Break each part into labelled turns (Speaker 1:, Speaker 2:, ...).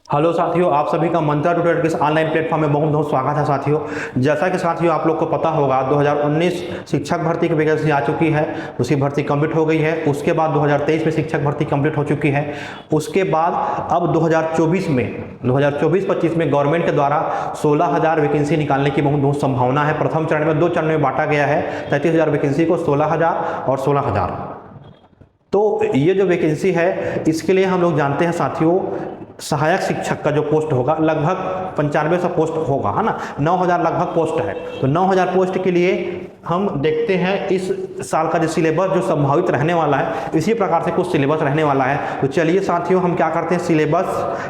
Speaker 1: Hello साथियों, आप सभी का मंत्रा ट्यूटोरियल के इस ऑनलाइन प्लेटफॉर्म में बहुत बहुत स्वागत है। साथियों, जैसा कि साथियों आप लोग को पता होगा 2019 शिक्षक भर्ती की वैकेंसी आ चुकी है, उसकी भर्ती कंप्लीट हो गई है। उसके बाद 2023 में शिक्षक भर्ती कंप्लीट हो चुकी है। उसके बाद अब 2024 में 2024-25 में गवर्नमेंट के द्वारा 16,000 वैकेंसी निकालने की बहुत बहुत संभावना है। प्रथम चरण में 2 चरण में बांटा गया है, 33,000 वैकेंसी को 16,000 और 16,000। तो ये जो वैकेंसी है इसके लिए हम लोग जानते हैं साथियों, सहायक शिक्षक का जो पोस्ट होगा लगभग 9500 पोस्ट होगा, है ना। 9,000 लगभग पोस्ट है। तो 9,000 पोस्ट के लिए हम देखते हैं इस साल का जो सिलेबस जो संभावित रहने वाला है, इसी प्रकार से कुछ सिलेबस रहने वाला है। तो चलिए साथियों, हम क्या करते हैं, सिलेबस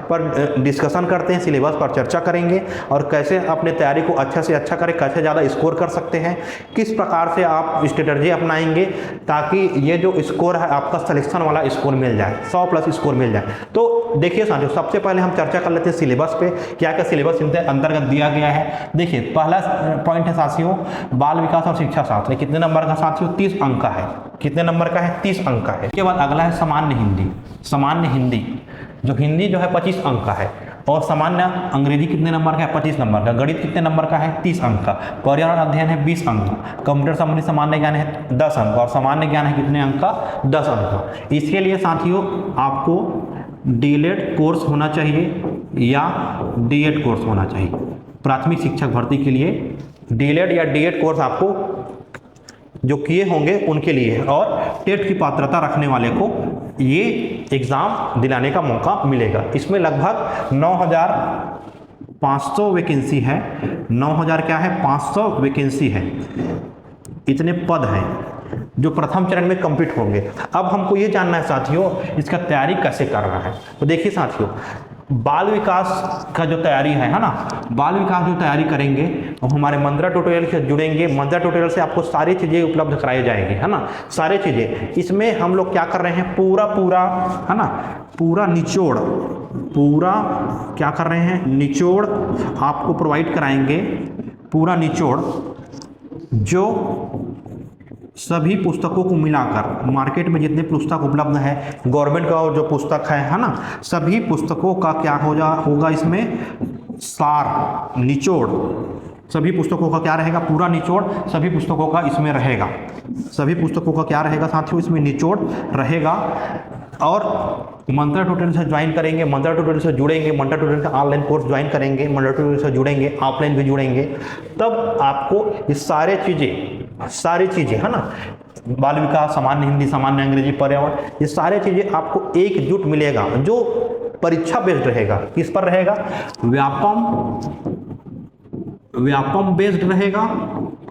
Speaker 1: पर डिस्कशन करते हैं, सिलेबस पर चर्चा करेंगे और कैसे अपने तैयारी को अच्छा से अच्छा करें, कैसे ज़्यादा स्कोर कर सकते हैं, किस प्रकार से आप स्ट्रेटजी अपनाएंगे ताकि ये जो स्कोर है आपका सिलेक्शन वाला स्कोर मिल जाए, 100+ स्कोर मिल जाए। तो देखिए साथियों, सबसे पहले हम चर्चा कर लेते हैं सिलेबस पे, क्या क्या सिलेबस इनके अंतर्गत दिया गया है। देखिए, पहला पॉइंट है साथियों, बाल विकास और शिक्षा शास्त्र। कितने नंबर का साथियों? 30 अंक का है। कितने नंबर का है? 30 अंक का है। उसके बाद अगला है सामान्य हिंदी। सामान्य हिंदी जो है 25 अंक का है। और सामान्य अंग्रेजी कितने नंबर का है? 25 नंबर का। गणित कितने नंबर का है? 30 अंक का। पर्यावरण अध्ययन है 20 अंक का। कंप्यूटर संबंधी सामान्य ज्ञान है 10 अंक, और सामान्य ज्ञान है कितने अंक का? 10 अंक का। इसके लिए साथियों आपको डीएलएड कोर्स होना चाहिए या डीएड कोर्स होना चाहिए। प्राथमिक शिक्षक भर्ती के लिए डीएलएड या डीएड कोर्स आपको जो किए होंगे उनके लिए है, और टेट की पात्रता रखने वाले को ये एग्ज़ाम दिलाने का मौका मिलेगा। इसमें लगभग 9,500 वैकेंसी है। 9,000 क्या है? 500 वैकेंसी है। इतने पद हैं जो प्रथम चरण में कंप्लीट होंगे। अब हमको ये जानना है साथियों, इसका तैयारी कैसे करना है। तो देखिए साथियों, बाल विकास का जो तैयारी है ना, बाल विकास जो तैयारी करेंगे वो हमारे मंत्रा ट्यूटोरियल से जुड़ेंगे। मंत्रा ट्यूटोरियल से आपको सारी चीज़ें उपलब्ध कराई जाएंगी, है ना, सारी चीज़ें। इसमें हम लोग क्या कर रहे हैं, पूरा है ना, पूरा निचोड़, पूरा क्या कर रहे हैं, निचोड़ आपको प्रोवाइड कराएंगे। पूरा निचोड़ जो सभी पुस्तकों को मिलाकर मार्केट में जितने पुस्तक उपलब्ध है, गवर्नमेंट का जो पुस्तक है ना, सभी पुस्तकों का क्या होगा इसमें सार, निचोड़। सभी पुस्तकों का क्या रहेगा? पूरा निचोड़ सभी पुस्तकों का इसमें रहेगा। सभी पुस्तकों का क्या रहेगा साथियों? इसमें निचोड़ रहेगा। और मंत्रा ट्यूटोरियल से ज्वाइन करेंगे, मंत्रा ट्यूटोरियल से जुड़ेंगे, मंत्रा ट्यूटोरियल का ऑनलाइन कोर्स ज्वाइन करेंगे, मंत्रा ट्यूटोरियल से जुड़ेंगे, ऑफलाइन भी जुड़ेंगे, तब आपको ये सारी चीज़ें है ना, बाल विकास, सामान्य हिंदी, सामान्य अंग्रेजी, पर्यावरण, ये सारी चीज़ें आपको एकजुट मिलेगा जो परीक्षा बेस्ड रहेगा। किस पर रहेगा? व्यापम बेस्ड रहेगा।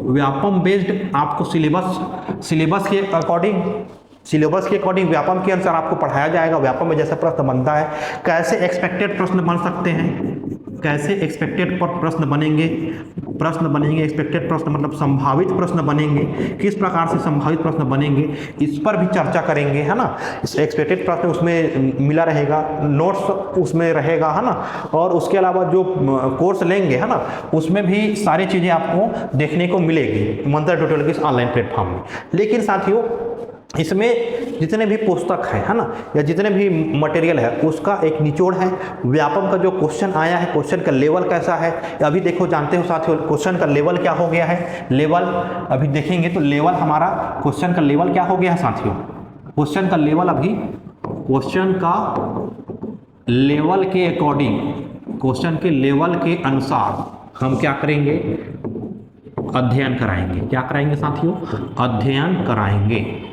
Speaker 1: व्यापम बेस्ड आपको सिलेबस के अकॉर्डिंग व्यापम के अनुसार आपको पढ़ाया जाएगा। व्यापम में जैसे प्रश्न बनता है, कैसे एक्सपेक्टेड प्रश्न बन सकते हैं, कैसे एक्सपेक्टेड प्रश्न बनेंगे, एक्सपेक्टेड प्रश्न मतलब संभावित प्रश्न बनेंगे, किस प्रकार से संभावित प्रश्न बनेंगे, इस पर भी चर्चा करेंगे, है ना। इस एक्सपेक्टेड प्रश्न उसमें मिला रहेगा, नोट्स उसमें रहेगा, है ना। और उसके अलावा जो कोर्स लेंगे, है ना, उसमें भी सारी चीज़ें आपको देखने को मिलेगी मंत्रा ट्यूटोरियल के ऑनलाइन प्लेटफॉर्म में। लेकिन साथियों, इसमें जितने भी पुस्तक है ना, या जितने भी मटेरियल है, उसका एक निचोड़ है। व्यापम का जो क्वेश्चन आया है, क्वेश्चन का लेवल कैसा है, अभी देखो, जानते हो साथियों, क्वेश्चन का लेवल क्या हो गया है। लेवल अभी देखेंगे तो लेवल हमारा, क्वेश्चन का लेवल क्या हो गया है साथियों। क्वेश्चन का लेवल अभी, क्वेश्चन का लेवल के अकॉर्डिंग, क्वेश्चन के लेवल के अनुसार हम क्या करेंगे, अध्ययन कराएंगे। क्या कराएंगे साथियों? अध्ययन कराएंगे।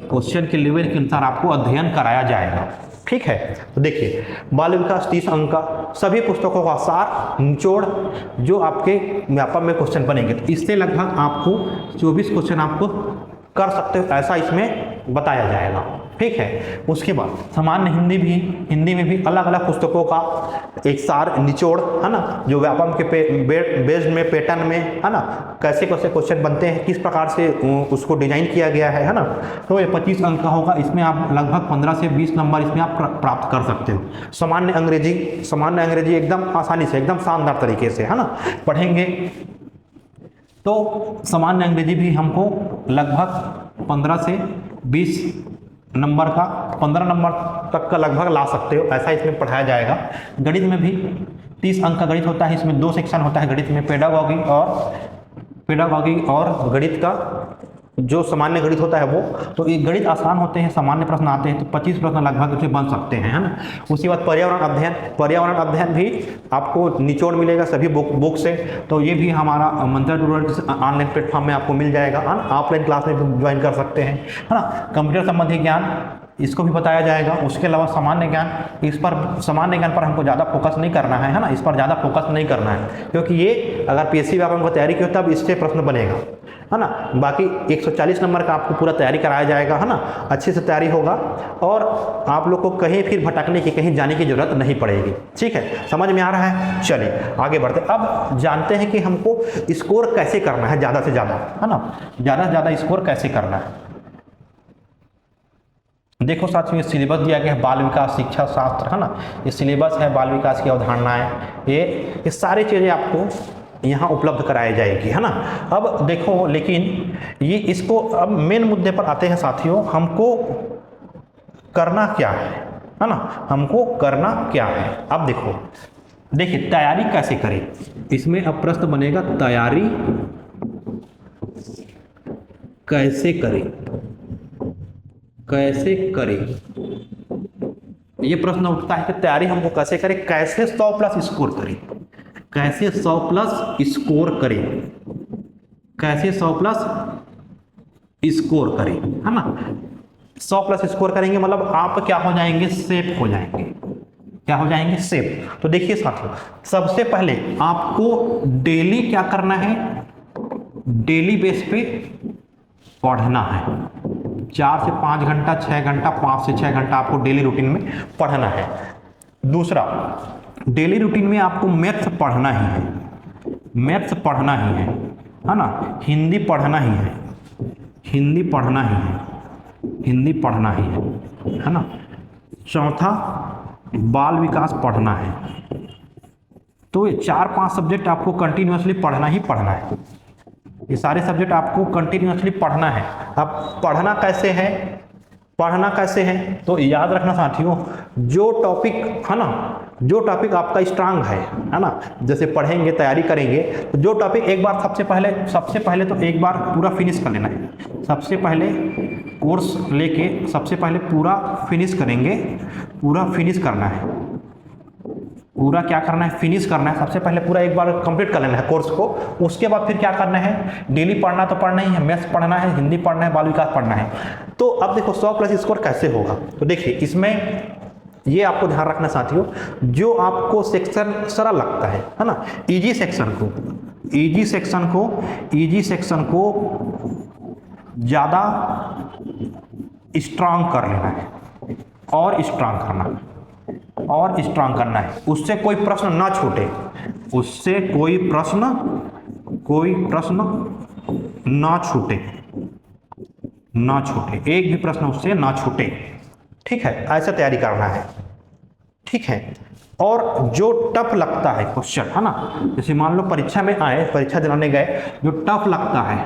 Speaker 1: क्वेश्चन के लेवल के अनुसार आपको अध्ययन कराया जाएगा, ठीक है। तो देखिए, बाल विकास 30 अंक का, सभी पुस्तकों का सार, निचोड़ जो आपके व्यापम में क्वेश्चन बनेंगे, तो इससे लगभग आपको 24 क्वेश्चन आपको कर सकते हो, ऐसा इसमें बताया जाएगा, ठीक है। उसके बाद सामान्य हिंदी में भी अलग अलग पुस्तकों का एक सार, निचोड़, है ना, जो व्यापम के बेस्ड में, पैटर्न में, है ना, कैसे कैसे क्वेश्चन बनते हैं, किस प्रकार से उसको डिजाइन किया गया है ना। तो ये 25 अंक का होगा। इसमें आप लगभग 15 से 20 नंबर इसमें आप प्राप्त कर सकते हो। सामान्य अंग्रेजी एकदम आसानी से, एकदम शानदार तरीके से, है ना, पढ़ेंगे तो सामान्य अंग्रेजी भी हमको लगभग 15 से 20 नंबर का, 15 नंबर तक का लगभग ला सकते हो, ऐसा इसमें पढ़ाया जाएगा। गणित में भी 30 अंक का गणित होता है, इसमें 2 सेक्शन होता है गणित में, पेडागॉगी और गणित का जो सामान्य गणित होता है वो। तो ये गणित आसान होते हैं, सामान्य प्रश्न आते हैं, तो 25 प्रश्न लगभग उससे बन सकते हैं, है ना। उसके बाद पर्यावरण अध्ययन भी आपको निचोड़ मिलेगा सभी बुक से। तो ये भी हमारा मंत्रा ट्यूटोरियल ऑनलाइन प्लेटफॉर्म में आपको मिल जाएगा, ऑफलाइन क्लास में भी ज्वाइन कर सकते हैं, है ना। कंप्यूटर संबंधी ज्ञान इसको भी बताया जाएगा। उसके अलावा सामान्य ज्ञान, इस पर सामान्य ज्ञान पर हमको ज़्यादा फोकस नहीं करना है ना, इस पर ज़्यादा फोकस नहीं करना है, क्योंकि ये अगर पीएससी व्यापक की तैयारी की हो तब इससे प्रश्न बनेगा, है ना। बाकी 140 नंबर का आपको पूरा तैयारी कराया जाएगा, है ना। अच्छे से तैयारी होगा और आप लोग को कहीं फिर भटकने की, कहीं जाने की जरूरत नहीं पड़ेगी। ठीक है, समझ में आ रहा है। चलिए आगे बढ़ते। अब जानते हैं कि हमको स्कोर कैसे करना है ज़्यादा से ज़्यादा, है ना, ज़्यादा से ज़्यादा स्कोर कैसे करना है। देखो साथियों, ये सिलेबस दिया गया है, बाल विकास शिक्षा शास्त्र, है ना। ये सिलेबस है, बाल विकास की अवधारणाएं, ये सारी चीज़ें आपको यहाँ उपलब्ध कराई जाएगी, है ना। अब देखो, लेकिन ये इसको अब मेन मुद्दे पर आते हैं साथियों, हमको करना क्या है ना, हमको करना क्या है। अब देखो, देखिए तैयारी कैसे करें, इसमें अब प्रश्न बनेगा तैयारी कैसे करें, कैसे करें। ये प्रश्न उठता है कि तैयारी हमको कैसे करें, कैसे 100+ स्कोर करें, कैसे 100+ स्कोर करें, कैसे 100+ स्कोर करें, है ना। 100+ स्कोर करेंगे मतलब आप क्या हो जाएंगे, सेफ हो जाएंगे। क्या हो जाएंगे, सेफ। तो देखिए साथियों, सबसे पहले आपको डेली क्या करना है, डेली बेस पे पढ़ना है। 4 से 5 घंटा, 6 घंटा, 5 से 6 घंटा आपको डेली रूटीन में पढ़ना है। दूसरा, डेली रूटीन में आपको मैथ्स पढ़ना ही है, मैथ्स पढ़ना ही है ना। हिंदी पढ़ना ही है, हिंदी पढ़ना ही है, हिंदी पढ़ना ही है ना। चौथा, बाल विकास पढ़ना है। तो ये 4-5 सब्जेक्ट आपको कंटिन्यूअसली पढ़ना ही पढ़ना है। ये सारे सब्जेक्ट आपको कंटिन्यूअसली पढ़ना है। अब पढ़ना कैसे है, पढ़ना कैसे है, तो याद रखना साथियों, जो टॉपिक है ना, जो टॉपिक आपका स्ट्रांग है ना, जैसे पढ़ेंगे, तैयारी करेंगे, तो जो टॉपिक एक बार सबसे पहले तो एक बार पूरा फिनिश कर लेना है। सबसे पहले कोर्स लेके सबसे पहले पूरा फिनिश करेंगे, पूरा फिनिश करना है, पूरा क्या करना है, फिनिश करना है। सबसे पहले पूरा एक बार कंप्लीट कर लेना है कोर्स को। उसके बाद फिर क्या करना है, डेली पढ़ना तो पढ़ना ही है, मैथ्स पढ़ना है, हिंदी पढ़ना है, बाल विकास पढ़ना है। तो अब देखो 100+ स्कोर कैसे होगा, तो देखिए इसमें ये आपको ध्यान रखना साथियों, जो आपको सेक्शन सरल लगता है ना, इजी सेक्शन को ज़्यादा स्ट्रांग कर लेना है और स्ट्रांग करना है, और स्ट्रांग करना है। उससे कोई प्रश्न ना छूटे, उससे कोई प्रश्न ना छूटे, एक भी प्रश्न उससे ना छूटे। ठीक है, ऐसा तैयारी करना है। ठीक है, और जो टफ लगता है क्वेश्चन, है ना, जैसे मान लो परीक्षा में आए, परीक्षा दिलाने गए, जो टफ लगता है,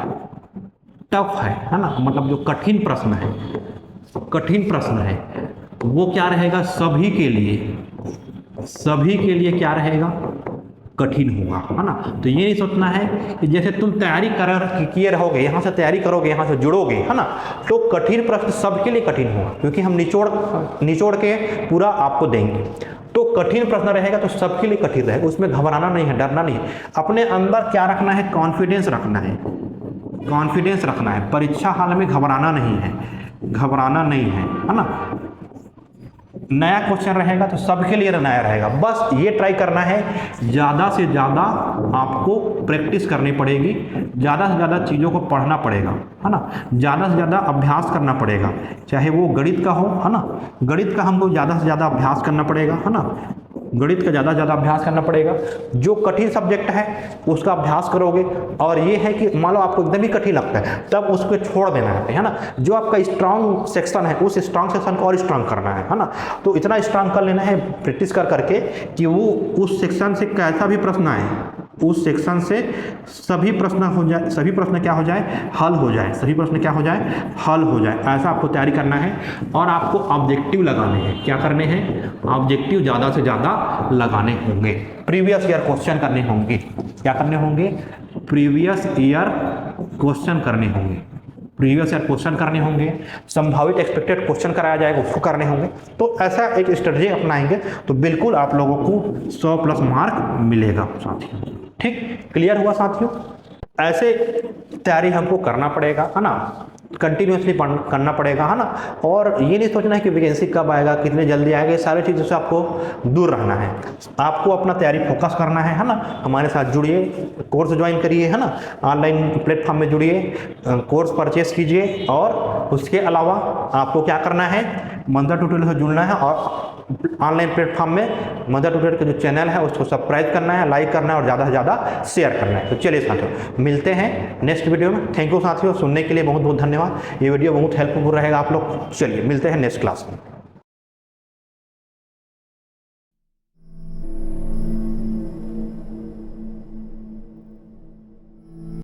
Speaker 1: टफ है ना, मतलब जो कठिन प्रश्न है, वो क्या रहेगा, सभी के लिए क्या रहेगा, कठिन होगा, है ना। तो ये नहीं सोचना है कि जैसे तुम तैयारी किए रहोगे, यहाँ से तैयारी करोगे, यहाँ से जुड़ोगे, है ना, तो कठिन प्रश्न सबके लिए कठिन होगा, क्योंकि हम निचोड़ के पूरा आपको देंगे। तो कठिन प्रश्न रहेगा तो सबके लिए कठिन रहेगा, उसमें घबराना नहीं है, डरना नहीं है। अपने अंदर क्या रखना है, कॉन्फिडेंस रखना है। परीक्षा हाल में घबराना नहीं है ना। नया क्वेश्चन रहेगा तो सबके लिए नया रहेगा। बस ये ट्राई करना है, ज़्यादा से ज़्यादा आपको प्रैक्टिस करनी पड़ेगी, ज़्यादा से ज़्यादा चीज़ों को पढ़ना पड़ेगा, है ना, ज़्यादा से ज़्यादा अभ्यास करना पड़ेगा, चाहे वो गणित का हो, है ना। गणित का हमको ज़्यादा से ज़्यादा अभ्यास करना पड़ेगा, है ना, गणित का ज़्यादा से ज़्यादा अभ्यास करना पड़ेगा। जो कठिन सब्जेक्ट है उसका अभ्यास करोगे, और ये है कि मान लो आपको एकदम ही कठिन लगता है, तब उसको छोड़ देना है ना। जो आपका स्ट्रांग सेक्शन है, उस स्ट्रांग सेक्शन को और स्ट्रांग करना है ना। तो इतना स्ट्रांग कर लेना है प्रैक्टिस करके कि वो उस सेक्शन से कैसा भी प्रश्न आए, उस सेक्शन से सभी प्रश्न हो जाए, सभी प्रश्न क्या हो जाए, हल हो जाए, सभी प्रश्न क्या हो जाए, हल हो जाए। ऐसा आपको तैयारी करना है और आपको ऑब्जेक्टिव लगाने हैं। क्या करने हैं, ऑब्जेक्टिव ज़्यादा से ज़्यादा लगाने होंगे, प्रीवियस ईयर क्वेश्चन करने होंगे। क्या करने होंगे, प्रीवियस ईयर क्वेश्चन करने होंगे, प्रीवियस ईयर क्वेश्चन करने होंगे, संभावित एक्सपेक्टेड क्वेश्चन कराया जाएगा उसको करने होंगे। तो ऐसा एक स्ट्रेटजी अपनाएंगे तो बिल्कुल आप लोगों को 100+ मार्क मिलेगा साथियों। ठीक, क्लियर हुआ साथियों। ऐसे तैयारी हमको करना पड़ेगा, है ना, कंटिन्यूसली करना पड़ेगा, है ना। और ये नहीं सोचना है कि वैकेंसी कब आएगा, कितने जल्दी आएगा, ये सारी चीज़ों से आपको दूर रहना है। आपको अपना तैयारी फोकस करना है ना। हमारे साथ जुड़िए, कोर्स ज्वाइन करिए, है ना, ऑनलाइन प्लेटफॉर्म में जुड़िए, कोर्स परचेस कीजिए। और उसके अलावा आपको क्या करना है, मंत्रा ट्यूटोरियल से जुड़ना है और ऑनलाइन प्लेटफॉर्म में मंत्रा ट्यूटोरियल का जो चैनल है उसको सब्सक्राइब करना है, लाइक करना है और ज़्यादा से ज़्यादा शेयर करना है। तो चलिए साथियों, मिलते हैं नेक्स्ट वीडियो में। थैंक यू साथियों, सुनने के लिए बहुत बहुत धन्यवाद। ये वीडियो बहुत हेल्पफुल रहेगा आप लोग। चलिए मिलते हैं नेक्स्ट क्लास में।